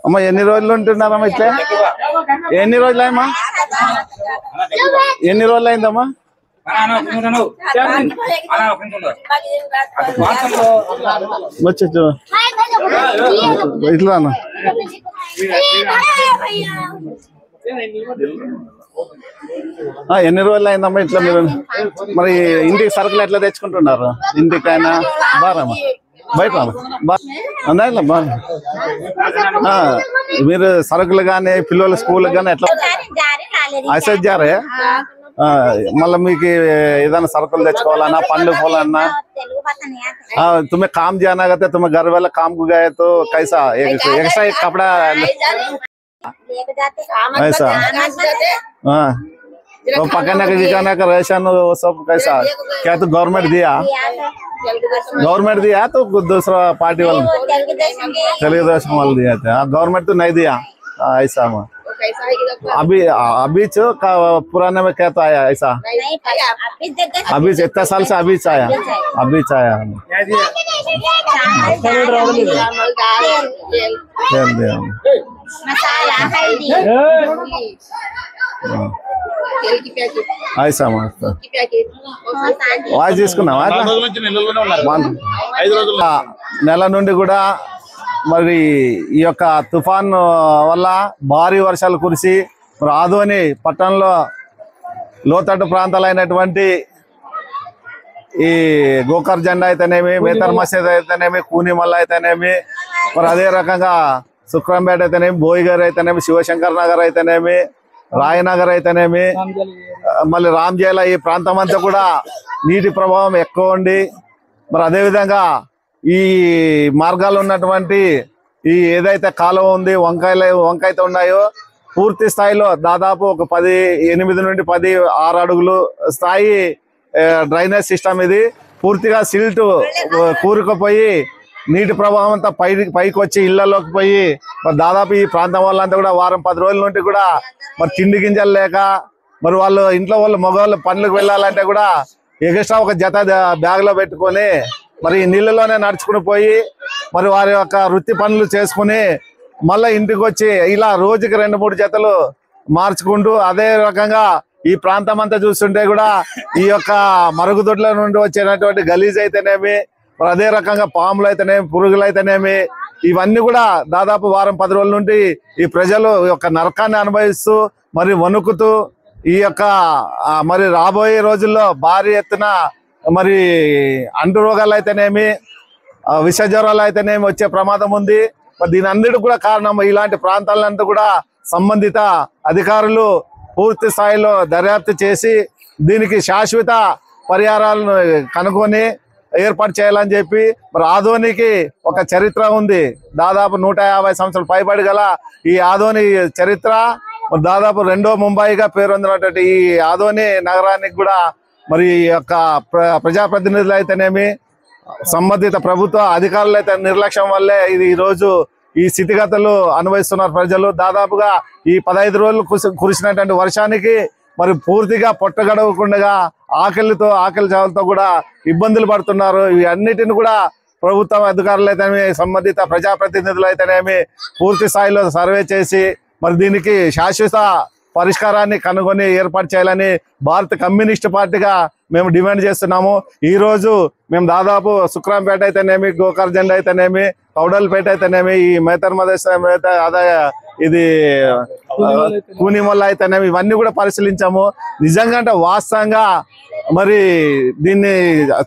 అమ్మ ఎన్ని రోజులు ఉంటున్నారమ్మా ఇట్లా? ఎన్ని రోజులు అయ్యమ్మా? ఎన్ని రోజులు అయిందమ్మా? ఇట్లా ఎన్ని రోజులు అయిందమ్మా ఇట్లా మీరు? మరి ఇంటికి సరుకులు ఎట్లా తెచ్చుకుంటున్నారు? ఇంటికైనా బారమ్మా బయట అందా బాగా మీరు సరుకులు కానీ పిల్లల స్కూల్ కానీ ఎట్లా ऐसे जा रहे हैं? मतलब మీకు ఏదైనా సరుకులు తెచ్చుకోవాలన్నా పండ్లు పోలన్నా तुम्हें काम जाना करते तुम्हें घर वाला काम को गए तो कैसा एक्स्ट्रा एक कपड़ा ऐसा? हाँ तो पकाने का गिकाने का राशन वो सब कैसा? क्या तो गवर्नमेंट दिया तो दूसरा पार्टी वाला तेलुगुदेशम वाला दिया था, गवर्नमेंट तो नहीं दिया ऐसा? अभी जो पुराने में क्या तो आया ऐसा? अभी इतना साल से अभी आया ऐसा వాయిస్ తీసుకున్నావా? నెల నుండి కూడా మరి ఈ యొక్క తుఫాన్ వల్ల భారీ వర్షాలు కురిసి మరి ఆదోని పట్టణంలో లోతట్టు ప్రాంతాలైనటువంటి ఈ గోకర్ జెండా అయితేనేమి, మేతర్ మసీద్ అయితేనేమి, కూనిమల్ల అయితేనేమి, మరి అదే రకంగా సుక్రంపేట అయితేనేమి, బోయిగర్ అయితేనేమి, శివశంకర్ నగర్ అయితేనేమి, రాయనగర్ అయితేనేమి, మళ్ళీ రామ్జేల ఈ ప్రాంతం అంతా కూడా నీటి ప్రభావం ఎక్కువ ఉండి మరి అదేవిధంగా ఈ మార్గాలు ఉన్నటువంటి ఈ ఏదైతే కాలువ ఉంది వంకాయతో ఉన్నాయో పూర్తి స్థాయిలో దాదాపు ఒక 8 నుండి 6 అడుగులు స్థాయి డ్రైనేజ్ సిస్టమ్ ఇది పూర్తిగా సిల్ట్ కూరుకుపోయి నీటి ప్రభావం అంతా పైకి వచ్చి ఇళ్లలోకి పోయి మరి దాదాపు ఈ ప్రాంతం వాళ్ళంతా కూడా వారం 10 రోజుల నుండి కూడా మరి తిండి గింజలు లేక మరి వాళ్ళు ఇంట్లో మగవాళ్ళు పనులకు వెళ్ళాలంటే కూడా ఎక్స్ట్రా ఒక జత బ్యాగ్ లో పెట్టుకొని మరి నీళ్ళలోనే నడుచుకుని పోయి మరి వారి యొక్క వృత్తి పనులు చేసుకుని మళ్ళీ ఇంటికి వచ్చి ఇలా రోజుకి 2-3 జతలు మార్చుకుంటూ అదే రకంగా ఈ ప్రాంతం అంతా చూస్తుంటే కూడా ఈ యొక్క మరుగుదొడ్ల నుండి వచ్చేటటువంటి గలీజ్ అయితేనేమి, మరి అదే రకంగా పాములు అయితేనేమి, పురుగులు అయితేనేమి, ఇవన్నీ కూడా దాదాపు వారం 10 రోజుల నుండి ఈ ప్రజలు యొక్క నరకాన్ని అనుభవిస్తూ మరి వణుకుతూ ఈ యొక్క మరి రాబోయే రోజుల్లో భారీ ఎత్తున మరి అంటు రోగాలు అయితేనేమి, విష జ్వరాలు అయితేనేమి వచ్చే ప్రమాదం ఉంది. మరి దీని అన్నిటికి కూడా కారణం ఇలాంటి ప్రాంతాలంతా కూడా సంబంధిత అధికారులు పూర్తి స్థాయిలో దర్యాప్తు చేసి దీనికి శాశ్వత పరిహారాలను కనుగొని ఏర్పాటు చేయాలని చెప్పి మరి ఆదోనికి ఒక చరిత్ర ఉంది. దాదాపు 150 సంవత్సరాలు పైబడి గల ఈ ఆదోని చరిత్ర దాదాపు 2వ ముంబైగా పేరొందినటువంటి ఈ ఆదోని నగరానికి కూడా మరి యొక్క ప్రజాప్రతినిధులు అయితేనేమి, సంబంధిత ప్రభుత్వ అధికారులు అయితే నిర్లక్ష్యం వల్లే ఇది ఈరోజు ఈ స్థితిగతులు అనుభవిస్తున్నారు ప్రజలు. దాదాపుగా ఈ 15 రోజులు కురిసినటువంటి వర్షానికి మరి పూర్తిగా పొట్టగడవకుండా ఆకలి చావులతో కూడా ఇబ్బందులు పడుతున్నారు. ఇవి అన్నిటిని కూడా ప్రభుత్వ అధికారులు అయితేనేమి, సంబంధిత ప్రజాప్రతినిధులు అయితేనేమి పూర్తి స్థాయిలో సర్వే చేసి మరి దీనికి శాశ్వత పరిష్కారాన్ని కనుగొని ఏర్పాటు చేయాలని భారత కమ్యూనిస్ట్ పార్టీగా మేము డిమాండ్ చేస్తున్నాము. ఈ రోజు మేము దాదాపు సుక్రాంపేట అయితేనేమి, గోకర్ జెండా అయితేనేమి, కౌడల్పేట అయితేనేమి, ఈ మేతర్ మదేశ్ అదే ఇది కూనిమల్ల అయితేనేమి ఇవన్నీ కూడా పరిశీలించాము. నిజంగా అంటే వాస్తవంగా మరి దీన్ని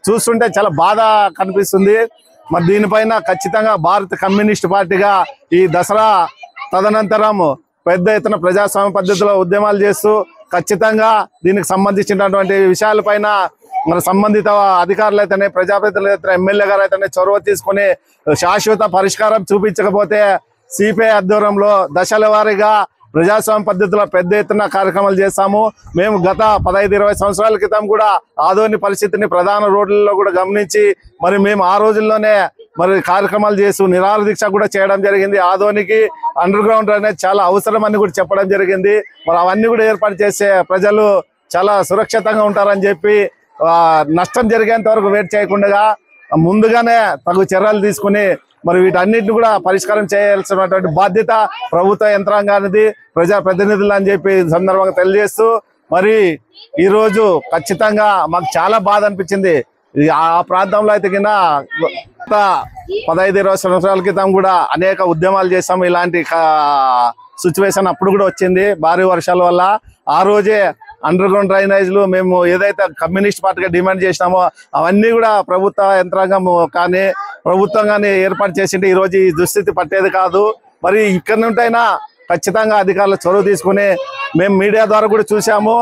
చూస్తుంటే చాలా బాధ కనిపిస్తుంది. మరి దీనిపైన ఖచ్చితంగా భారత కమ్యూనిస్ట్ పార్టీగా ఈ దసరా తదనంతరం పెద్ద ఎత్తున ప్రజాస్వామ్య పద్ధతిలో ఉద్యమాలు చేస్తూ ఖచ్చితంగా దీనికి సంబంధించినటువంటి విషయాలపైన మన సంబంధిత అధికారులు అయితేనే, ప్రజాప్రతినిధులు అయితే, ఎమ్మెల్యే గారు అయితేనే చొరవ తీసుకుని శాశ్వత పరిష్కారం చూపించకపోతే సిపిఐ ఆధ్వర్యంలో దశల వారీగా ప్రజాస్వామ్య పద్ధతిలో పెద్ద ఎత్తున కార్యక్రమాలు చేస్తాము. మేము గత 15-20 సంవత్సరాల క్రితం కూడా ఆదోని పరిస్థితిని ప్రధాన రోడ్లలో కూడా గమనించి మరి మేము ఆ రోజుల్లోనే మరి కార్యక్రమాలు చేస్తూ నిరాహార దీక్ష కూడా చేయడం జరిగింది. ఆదోనికి అండర్ గ్రౌండ్ అనేది చాలా అవసరం అని కూడా చెప్పడం జరిగింది. మరి అవన్నీ కూడా ఏర్పాటు చేసే ప్రజలు చాలా సురక్షితంగా ఉంటారని చెప్పి నష్టం జరిగేంత వరకు వెయిట్ చేయకుండా ముందుగానే తగు చర్యలు తీసుకుని మరి వీటన్నిటిని కూడా పరిష్కారం చేయాల్సినటువంటి బాధ్యత ప్రభుత్వ యంత్రాంగానిది, ప్రజా ప్రతినిధులు అని చెప్పి సందర్భంగా తెలియజేస్తూ మరి ఈరోజు ఖచ్చితంగా మాకు చాలా బాధ అనిపించింది. ఆ ప్రాంతంలో అయితే కింద 15-20 సంవత్సరాల క్రితం కూడా అనేక ఉద్యమాలు చేస్తాము. ఇలాంటి సిచ్యువేషన్ అప్పుడు కూడా వచ్చింది భారీ వర్షాల వల్ల. ఆ రోజే అండర్ గ్రౌండ్ డ్రైనేజ్లు మేము ఏదైతే కమ్యూనిస్ట్ పార్టీగా డిమాండ్ చేసినామో అవన్నీ కూడా ప్రభుత్వ యంత్రాంగం కానీ ప్రభుత్వం కానీ ఏర్పాటు చేసింటే ఈరోజు ఈ దుస్థితి పట్టేది కాదు. మరి ఇక్కడ నుంటైనా ఖచ్చితంగా అధికారులు చొరవ తీసుకుని మేము మీడియా ద్వారా కూడా చూసాము.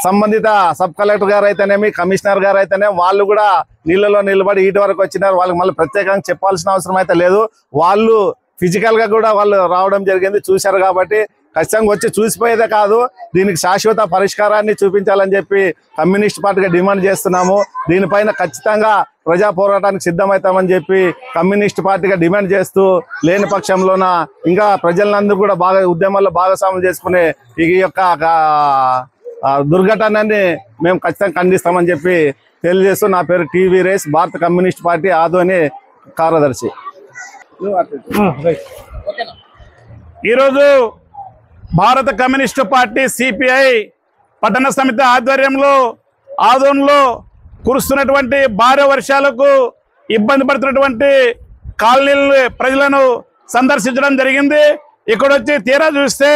సంబంధిత సబ్ కలెక్టర్ గారు అయితేనేమి, కమిషనర్ గారు అయితేనే వాళ్ళు కూడా నీళ్ళలో నిలబడి ఇటు వరకు వచ్చినారు. వాళ్ళకి మళ్ళీ ప్రత్యేకంగా చెప్పాల్సిన అవసరం అయితే లేదు. వాళ్ళు ఫిజికల్ గా కూడా వాళ్ళు రావడం జరిగింది, చూశారు. కాబట్టి ఖచ్చితంగా వచ్చి చూసిపోయేదే కాదు, దీనికి శాశ్వత పరిష్కారాన్ని చూపించాలని చెప్పి కమ్యూనిస్ట్ పార్టీగా డిమాండ్ చేస్తున్నాము. దీనిపైన ఖచ్చితంగా ప్రజా పోరాటానికి సిద్ధమవుతామని చెప్పి కమ్యూనిస్ట్ పార్టీగా డిమాండ్ చేస్తూ, లేని పక్షంలోన ఇంకా ప్రజలందరూ కూడా బాగా ఉద్యమాల్లో భాగస్వామ్యం చేసుకునే ఈ యొక్క దుర్ఘటనని మేము ఖచ్చితంగా ఖండిస్తామని చెప్పి తెలియజేస్తూ, నా పేరు టి వీరేష్, భారత కమ్యూనిస్ట్ పార్టీ ఆదోని కార్యదర్శి. ఈరోజు భారత కమ్యూనిస్టు పార్టీ సిపిఐ పట్టణ సమితి ఆధ్వర్యంలో ఆదోన్లో కురుస్తున్నటువంటి భారీ వర్షాలకు ఇబ్బంది పడుతున్నటువంటి కాలనీల ప్రజలను సందర్శించడం జరిగింది. ఇక్కడ వచ్చి తీరా చూస్తే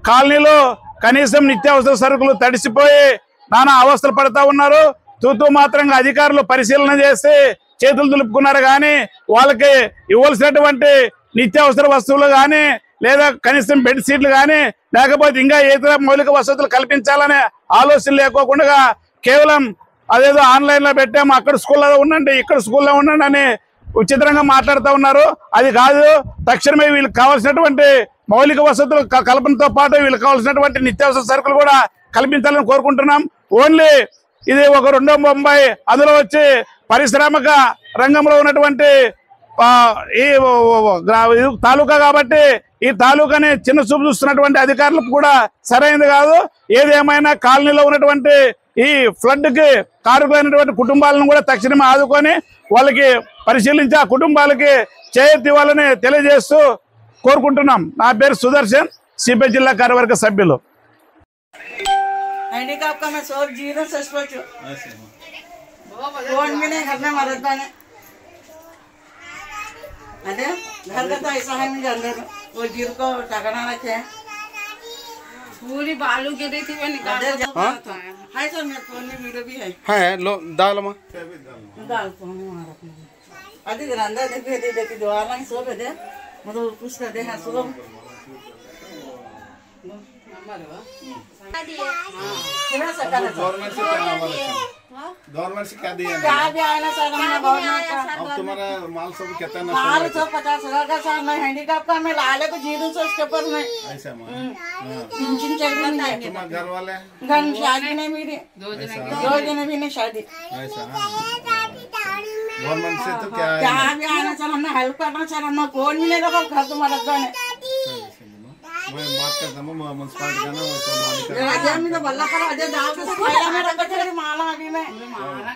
కాలనీలో కనీసం నిత్యావసర సరుకులు తడిసిపోయి నానా అవస్థలు పడతా ఉన్నారు. తూతూ మాత్రంగా అధికారులు పరిశీలన చేసి చేతులు దులుపుకున్నారు, కానీ వాళ్ళకి ఇవ్వాల్సినటువంటి నిత్యావసర వస్తువులు కానీ లేదా కనీసం బెడ్ షీట్లు కానీ లేకపోతే ఇంకా ఇతర మౌలిక వసతులు కల్పించాలనే ఆలోచన లేకోకుండా కేవలం అదేదో ఆన్లైన్ లో పెట్టాము, అక్కడ స్కూల్లో ఉండండి ఇక్కడ స్కూల్లో ఉండండి అని విచిత్రంగా మాట్లాడుతూ ఉన్నారు. అది కాదు, తక్షణమే వీళ్ళకి కావాల్సినటువంటి మౌలిక వసతులు కల్పనతో పాటు వీళ్ళకి కావాల్సినటువంటి నిత్యావసర సరుకులు కూడా కల్పించాలని కోరుకుంటున్నాం. ఓన్లీ ఇది ఒక 2వ బొంబాయి, అందులో వచ్చి పారిశ్రామిక రంగంలో ఉన్నటువంటి ఈ తాలూకా కాబట్టి ఈ తాలూకాని చిన్న చూపు చూస్తున్నటువంటి అధికారులకు కూడా సరైనది కాదు. ఏదేమైనా కాలనీలో ఉన్నటువంటి ఈ ఫ్లడ్ కి కారకులైనటువంటి కుటుంబాలను కూడా తక్షణమే ఆదుకొని వాళ్ళకి పరిశీలించి ఆ కుటుంబాలకి చేయూత ఇవ్వాలని తెలియజేస్తూ కోరుకుంటున్నాం. నా పేరు సుదర్శన్, సిపిఐ జిల్లా కార్యవర్గ సభ్యులు. हैंडीकैप का मैं सब जीरो से सोचो फोन भी नहीं करने मदद बने अरे घर का तो ऐसा है मुझे अंदर वो जीर को टकना रखे पूरी बालू गिरी थी वो निकाल हाय सर मेरे फोन में वीडियो भी है लो दाल मा दाल फोन में मार अभी अंदर देखी द्वार में सो पे दे मतलब कुछ कर दे है सो गवर्नमेंट से क्या दिया? क्या भी आया ना सर हमने अब तुम्हारा माल सब कितना माल 150,000 का सर मैं हैंडीकैप का मैं लाले को जीरो से उसके ऊपर में ऐसा पेंशन चल रही है। तुम्हारे घर वाले घर शादी नहीं मेरी 2 दिन भी नहीं शादी। ऐसा गवर्नमेंट से तो क्या भी आना सर हमने हेल्प करना सर हमने कौन मिले तो घर तुम्हारा गाने मैं बात करता हूँ म्युनिसिपालिटी का ना वो अजय में तो बल्ला पर अजय जाओ तो पहला में रखा थे माला अभी में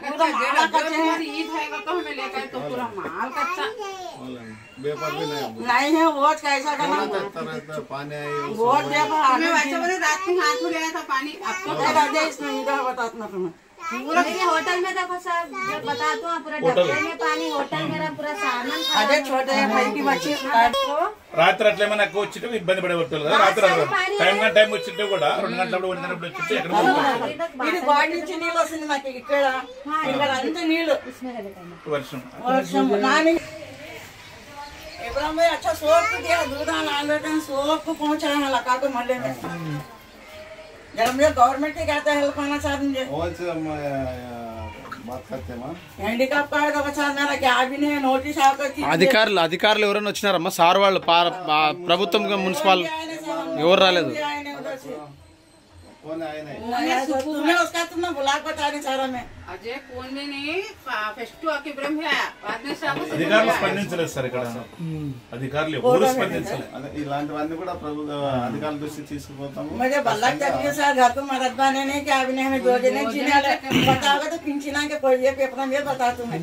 पूरा माला कच्चे हैं ईद है तो हमें लेकर तो पूरा माल कच्चा व्यापार भी नहीं है वोट कैसा करना तरह पानी आई वोट व्यापार हमें वैसे बोले रात में हाथ में गया था पानी अब तो अजय इसमें इधर बताता ना तुम्हें पूरा होटल में देखो सर जब बता दो पूरा डब्बे में पानी होटल मेरा पूरा सामान अजय छोटे भाई की बच्ची రాత్రి అట్లా నాకు వచ్చిట్టు ఇబ్బంది పడేవాళ్ళు కదా. రాత్రి టైం వచ్చిట్టు కూడా 2 గంటలప్పుడు 1 గంటలప్పుడు వచ్చిట్టు ఎక్కడ ఇది బాడీ నుంచి నీళ్ళు వస్తుంది నాకు ఇక్కడ ఇక్కడ అంత నీళ్ళు వర్షం వర్షం నాని इब्राहिम भाई अच्छा सोप दिया दूध नान बेटे सोप को पहुंचा है लगा के मल्ले में जब मुझे गवर्नमेंट के कहते हैं हेल्प आना सर मुझे बात करते हैं हैंडीकैप का है तो बच्चा मेरा क्या भी नहीं नोटिस आकर అధికారులు ఎవరైనా వచ్చినారమ్మా? సార్ వాళ్ళు ప్రభుత్వం మున్సిపల్ ఎవరు రాలేదు? कौन आए नहीं तुम्हें उसका तुमने बुला बता रही सारा में अजय फोन में नहीं फेस्टू आके ब्रह्म है बाद में सब అధికారులు స్పందించలేదు సార్. ఇక్కడ అధికారులు ఎవరు స్పందించలేదు. ఇలాంటివన్నీ కూడా ప్రభుత్వ అధికారుల దృష్టి తీసుకుపోతాము. मुझे बल्ला चाहिए सर घर को मदद बने नहीं क्या भी नहीं हमें 2 दिन जीने बताओगे तो पिंचिना के कोई पेपर में बता तुम्हें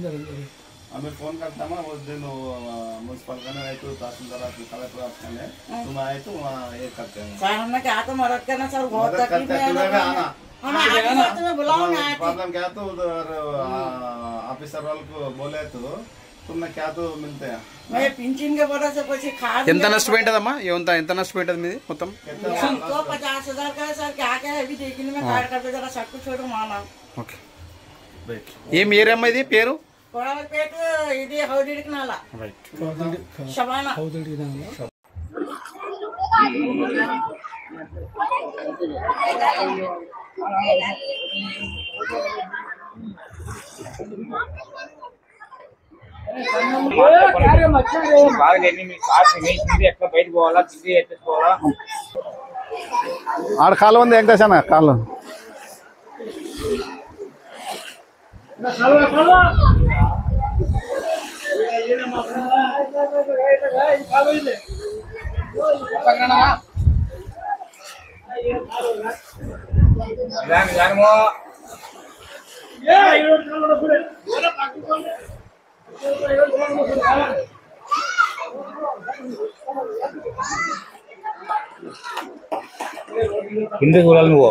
हमें फोन करता है उस दिन म्यूनसिपल का नहीं तो तहसीलदार कलेक्टर ऑफिस में तुम आए तो वहाँ ये करते हैं सर हमने क्या तो मदद करना सर बहुत तकलीफ में आना हम आगे तुम्हें बुलाओगे प्रॉब्लम क्या तो उधर ऑफिसर वाले को बोले तो तुमने क्या तो मिलते हैं मैं पिंचिन के वजह से कुछ खाद ఎంత నష్టపోయింటదమ్మా ఎంత నష్టపోయింటది మీది మొత్తం तो 50,000 का है सर क्या क्या है अभी देखने में कार्ड करके जरा सब कुछ छोड़ो माना ఓకే ఏం ఏరియా అమ్మా ఇది పేరు कोड़ापेट ఇది హౌడికి నాలా రైట్ శబానా ఆడ కాలం ఉంది వెంకటేశన్న కాలం కింద చూడాలి నువ్వు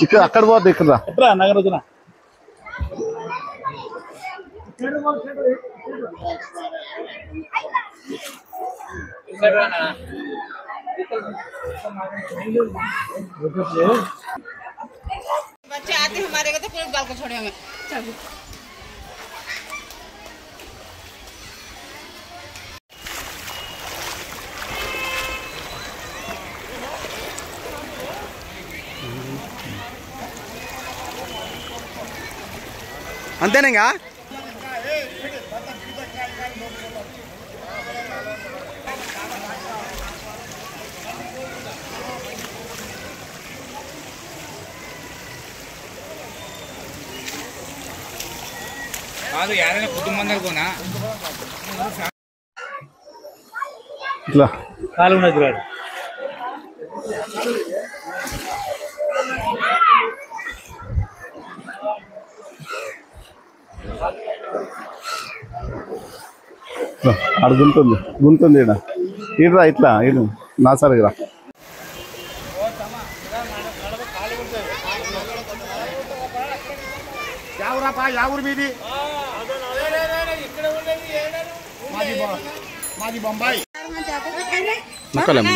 ఇక్కడ అక్కడ పోతే ఇక్కడ నగర बच्चे आते हमारे को तो पूरे बाल को छोड़े हमें चल అంతేనా కాదు యారైనా కుటుంబం దగ్గరనా ఇట్లా కాలు ఉన్నది చూడాలి ఆడ గుంటుంది ఇట్లా ఇట్లా ఇటు నా సరిగ్గా యావూరు మీది మాది బొంబాయి నక్కలేం